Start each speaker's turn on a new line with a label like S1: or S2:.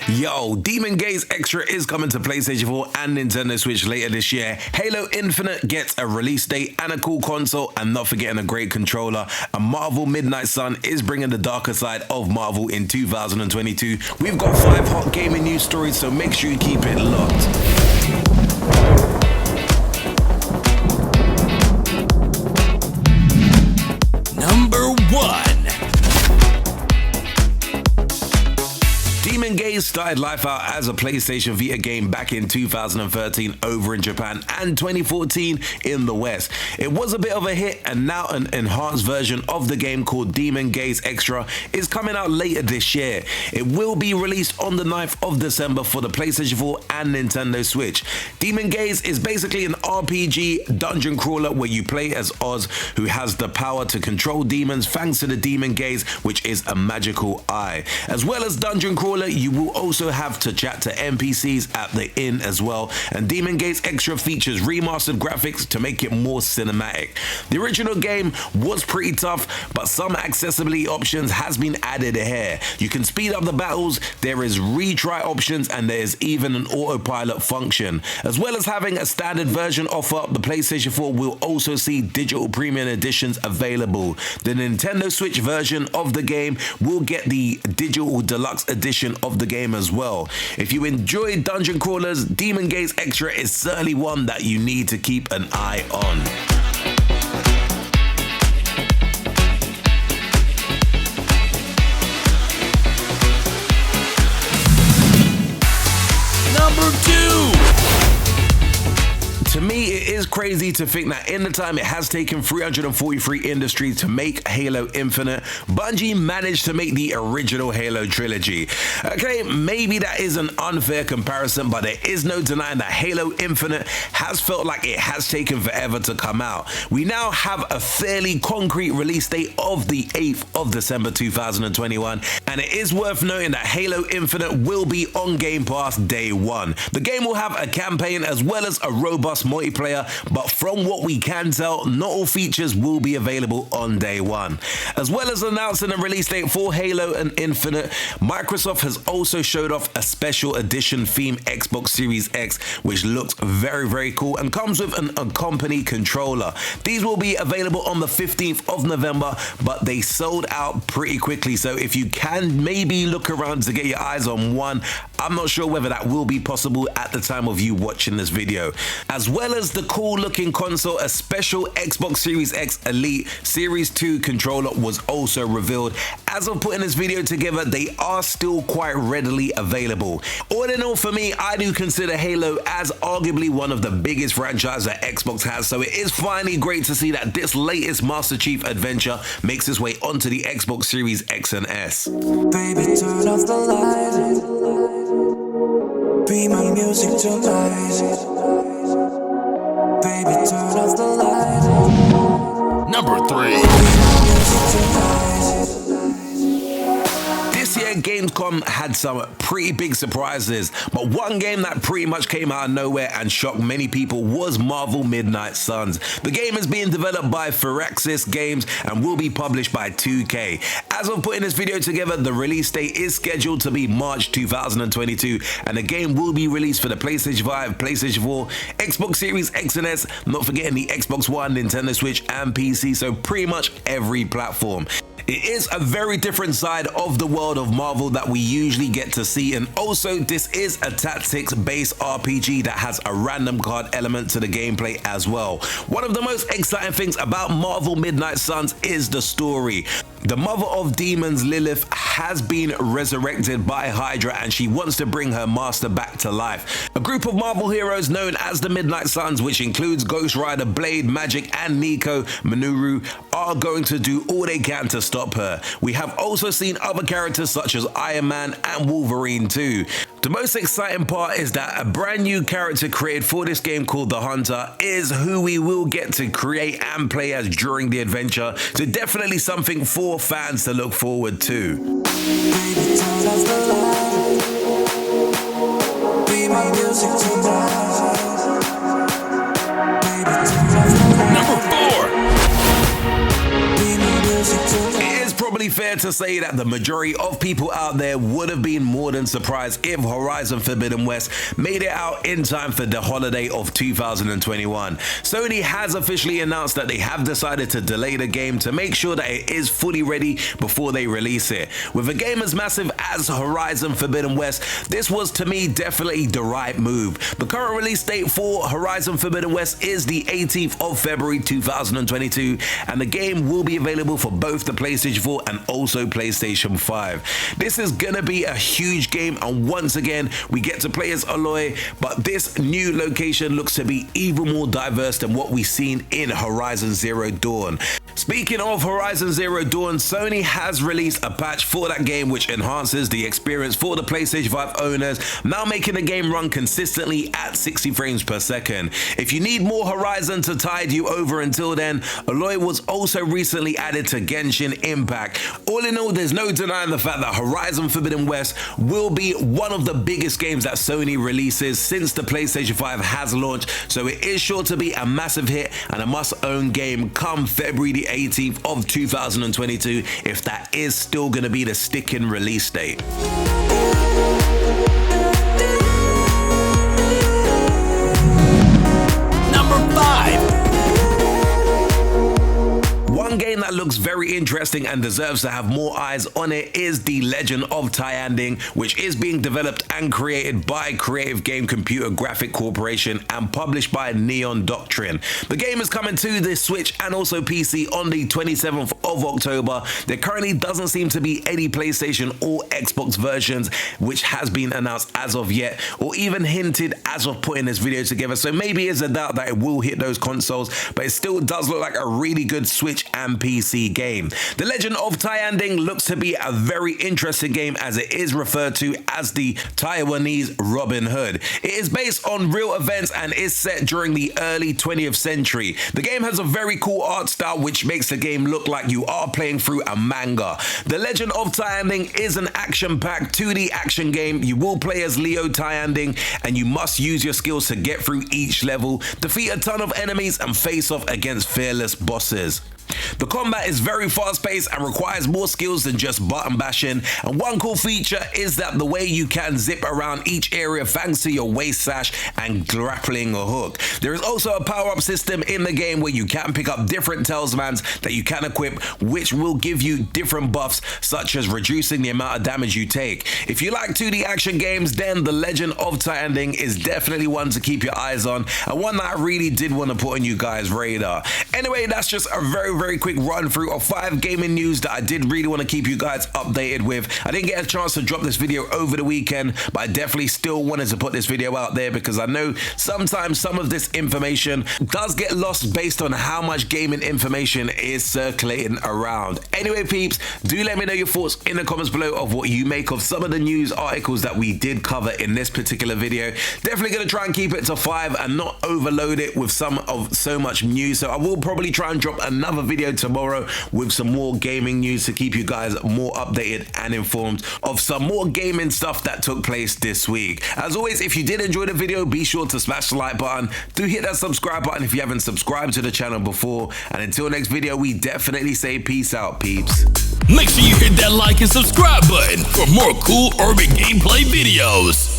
S1: Yo, Demon Gaze Extra is coming to PlayStation 4 and Nintendo Switch later this year. Halo Infinite gets a release date and a cool console, and not forgetting a great controller. And Marvel Midnight Sun is bringing the darker side of Marvel in 2022. We've got 5 hot gaming news stories, so make sure you keep it locked.
S2: Number 1.
S1: Demon Gaze started life out as a PlayStation Vita game back in 2013 over in Japan and 2014 in the West. It was a bit of a hit, and now an enhanced version of the game called Demon Gaze Extra is coming out later this year. It will be released on the 9th of December for the PlayStation 4 and Nintendo Switch. Demon Gaze is basically an RPG dungeon crawler where you play as Oz, who has the power to control demons thanks to the Demon Gaze, which is a magical eye. As well as dungeon crawler, you will also have to chat to NPCs at the inn as well, and Demon Gaze Extra features remastered graphics to make it more cinematic. The original game was pretty tough, but some accessibility options has been added here. You can speed up the battles, there is retry options, and there is even an autopilot function. As well as having a standard version offer, the PlayStation 4 will also see digital premium editions available. The Nintendo Switch version of the game will get the digital deluxe edition of the game as well. If you enjoy dungeon crawlers, Demon Gaze Extra is certainly one that you need to keep an eye on.
S2: Number 2.
S1: To me, it is crazy to think that in the time it has taken 343 Industries to make Halo Infinite, Bungie managed to make the original Halo trilogy. Okay, maybe that is an unfair comparison, but there is no denying that Halo Infinite has felt like it has taken forever to come out. We now have a fairly concrete release date of the 8th of December 2021, and it is worth noting that Halo Infinite will be on Game Pass day 1. The game will have a campaign as well as a robust multiplayer, but from what we can tell, not all features will be available on day 1. As well as announcing a release date for Halo and Infinite, Microsoft has also showed off a special edition themed Xbox Series X, which looks very cool and comes with an accompany controller. These will be available on the 15th of November, but they sold out pretty quickly, so if you can maybe look around to get your eyes on one, I'm not sure whether that will be possible at the time of you watching this video. As well as the cool looking console, a special Xbox Series X Elite Series 2 controller was also revealed. As of putting this video together, they are still quite readily available. All in all, for me, I do consider Halo as arguably one of the biggest franchises that Xbox has, so it is finally great to see that this latest Master Chief adventure makes its way onto the Xbox Series X and S.
S3: Baby, turn off the light. Be my music tonight. Baby, turn off the light.
S2: Number 3.
S3: Be my music tonight.
S1: This year, Gamescom had some pretty big surprises, but one game that pretty much came out of nowhere and shocked many people was Marvel Midnight Suns. The game is being developed by Firaxis Games and will be published by 2K. As of putting this video together, the release date is scheduled to be March 2022, and the game will be released for the PlayStation 5, PlayStation 4, Xbox Series X and S, not forgetting the Xbox One, Nintendo Switch, and PC, so pretty much every platform. It is a very different side of the world of Marvel that we usually get to see, and also this is a tactics-based RPG that has a random card element to the gameplay as well. One of the most exciting things about Marvel Midnight Suns is the story. The mother of demons, Lilith, has been resurrected by Hydra, and she wants to bring her master back to life. A group of Marvel heroes known as the Midnight Suns, which includes Ghost Rider, Blade, Magic, and Nico Minoru, are going to do all they can to stop her. We have also seen other characters such as Iron Man and Wolverine too. The most exciting part is that a brand new character created for this game called the Hunter is who we will get to create and play as during the adventure, so definitely something for fans to look forward to.
S3: Baby, turn off the light. Be my music tonight. Baby, turn off the light.
S2: Number 4.
S3: Be my music tonight.
S1: It is probably probably fair to say that the majority of people out there would have been more than surprised if Horizon Forbidden West made it out in time for the holiday of 2021. Sony has officially announced that they have decided to delay the game to make sure that it is fully ready before they release it. With a game as massive as Horizon Forbidden West, this was to me definitely the right move. The current release date for Horizon Forbidden West is the 18th of February 2022, and the game will be available for both the PlayStation 4 and also PlayStation 5. This is gonna be a huge game, and once again we get to play as Aloy, but this new location looks to be even more diverse than what we've seen in Horizon Zero Dawn. Speaking of Horizon Zero Dawn, Sony has released a patch for that game which enhances the experience for the PlayStation 5 owners, now making the game run consistently at 60 frames per second. If you need more Horizon to tide you over until then, Aloy was also recently added to Genshin Impact. All in all, there's no denying the fact that Horizon Forbidden West will be one of the biggest games that Sony releases since the PlayStation 5 has launched, so it is sure to be a massive hit and a must-own game come February the 18th of 2022, if that is still going to be the sticking release date.
S2: Number 5.
S1: One game that looks very interesting and deserves to have more eyes on it is The Legend of Tianding, which is being developed and created by Creative Game Computer Graphic Corporation and published by Neon Doctrine. The game is coming to the Switch and also PC on the 27th of October. There currently doesn't seem to be any PlayStation or Xbox versions which has been announced as of yet, or even hinted as of putting this video together, so maybe it's a doubt that it will hit those consoles, but it still does look like a really good Switch and PC game. The Legend of Tianding looks to be a very interesting game, as it is referred to as the Taiwanese Robin Hood. It is based on real events and is set during the early 20th century. The game has a very cool art style which makes the game look like you are playing through a manga. The Legend of Tianding is an action-packed 2D action game. You will play as Leo Tianding and you must use your skills to get through each level, defeat a ton of enemies and face off against fearless bosses. The combat is very fast-paced and requires more skills than just button bashing, and one cool feature is that the way you can zip around each area thanks to your waist sash and grappling a hook. There is also a power-up system in the game where you can pick up different talismans that you can equip, which will give you different buffs, such as reducing the amount of damage you take. If you like 2D action games, then The Legend of Tianding is definitely one to keep your eyes on, and one that I really did want to put on you guys' radar. Anyway, that's just a very quick run through of 5 gaming news that I did really want to keep you guys updated with. I didn't get a chance to drop this video over the weekend, but I definitely still wanted to put this video out there because I know sometimes some of this information does get lost based on how much gaming information is circulating around. Anyway, peeps, do let me know your thoughts in the comments below of what you make of some of the news articles that we did cover in this particular video. Definitely going to try and keep it to 5 and not overload it with so much news, so I will probably try and drop another video tomorrow with some more gaming news to keep you guys more updated and informed of some more gaming stuff that took place this week. As always, if you did enjoy the video, be sure to smash the like button. Do hit that subscribe button if you haven't subscribed to the channel before. And until next video, we definitely say peace out, peeps.
S2: Make sure you hit that like and subscribe button for more cool urban gameplay videos.